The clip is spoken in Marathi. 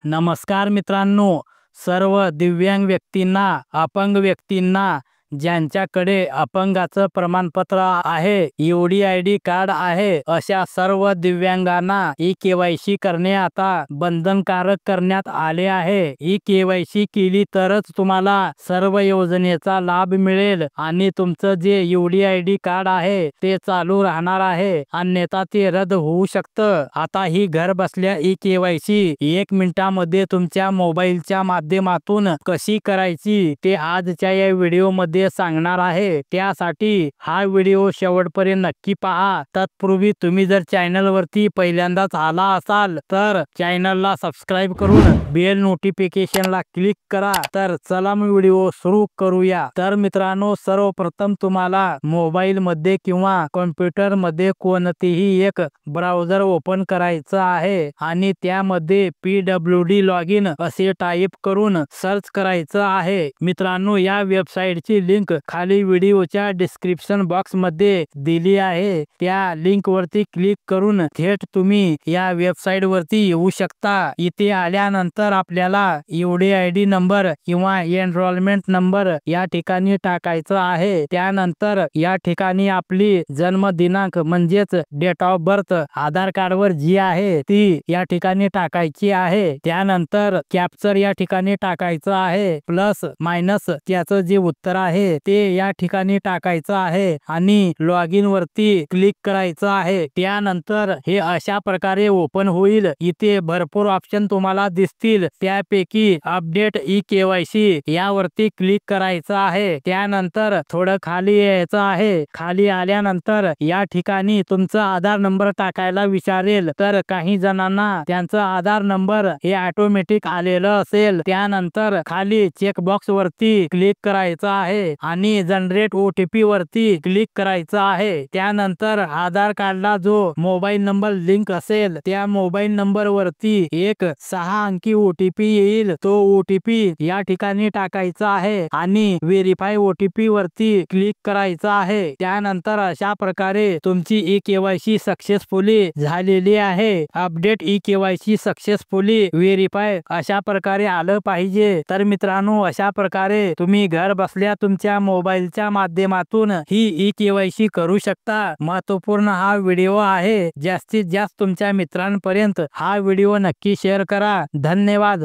नमस्कार मित्रांनो, सर्व दिव्यांग व्यक्तींना, अपंग व्यक्तींना, ज्यांच्याकडे अपंगाचं प्रमाणपत्र आहे, UDID कार्ड आहे, अशा सर्व दिव्यांगांना ई-KYC करणे आता बंधनकारक करण्यात आले आहे. ई-KYC केली तरच तुम्हाला सर्व योजनेचा लाभ मिळेल आणि तुमचं जे UDID कार्ड आहे ते चालू राहणार आहे, अन्यथा ते रद्द होऊ शकतं. आता ही घर बसल्या ई-KYC 1 मिनिटामध्ये तुमच्या मोबाईलच्या माध्यमातून कशी करायची ते आजच्या या व्हिडिओमध्ये सांगणार आहे. त्यासाठी हा व्हिडिओ शेवटपर्यंत नक्की पहा. तत्पूर्वी तुम्ही जर चॅनलवरती पहिल्यांदाच आला असाल तर चॅनलला सबस्क्राईब करून बेल नोटिफिकेशनला क्लिक करा. तर चला मग व्हिडिओ सुरू करूया. तर मित्रांनो, सर्वप्रथम तुम्हाला मोबाईल मध्ये किंवा कॉम्प्युटर मध्ये कोणतेही एक ब्राउझर ओपन करायचं आहे आणि त्यामध्ये PWD लॉगिन असे टाईप करून सर्च करायचं आहे. मित्रांनो, या वेबसाईटची लिंक खाली व्हिडिओच्या डिस्क्रिप्शन बॉक्स मध्ये दिली आहे. त्या लिंक वरती क्लिक करून थेट तुम्ही या वेबसाईट वरती येऊ शकता. इथे आल्यानंतर आपल्याला UDID नंबर किंवा एनरोलमेंट नंबर या ठिकाणी टाकायचा आहे. त्यानंतर या ठिकाणी आपली जन्म दिनांक म्हणजेच date of birth Aadhaar card वर जी आहे ती या ठिकाणी टाकायची आहे. त्यानंतर कॅप्चर या ठिकाणी टाकायचं आहे, प्लस मायनस त्याचं जे उत्तर आहे ते या ठिकाणी टाकायचं आहे आणि लॉगिन वरती क्लिक करायचं आहे. त्यानंतर हे अशा प्रकारे ओपन होईल. इथे भरपूर ऑप्शन तुम्हाला दिसतील, त्यापैकी अपडेट ई-KYC यावरती क्लिक करायचं आहे. त्यानंतर थोडं खाली यायचं आहे. खाली आल्यानंतर या ठिकाणी तुमचा आधार नंबर टाकायला विचारेल, तर काही जणांना त्यांचा आधार नंबर हे ऑटोमॅटिक आलेलं असेल. त्यानंतर खाली चेक बॉक्स वरती क्लिक करायचं आहे आणि जनरेट OTP वरती क्लिक करायचं आहे. त्यानंतर आधार कार्डला जो मोबाईल नंबर लिंक असेल त्या मोबाईल नंबर वरती एक 6 अंकी OTP येईल. तो OTP या ठिकाणी टाकायचा आहे आणि व्हेरीफाय OTP वरती क्लिक करायचं आहे. त्यानंतर अशा प्रकारे तुमची ई-KYC सक्सेसफुली झालेली आहे. अपडेट ई-KYC सक्सेसफुली व्हेरीफाय अशा प्रकारे आलं पाहिजे. तर मित्रांनो, अशा प्रकारे तुम्ही घर बसल्या तुमच्या मोबाईलच्या माध्यमातून ही ई-KYC करू शकता. महत्त्वपूर्ण हा व्हिडिओ आहे. जास्तीत जास्त तुमच्या मित्रांपर्यंत हा व्हिडिओ नक्की शेअर करा. धन्यवाद.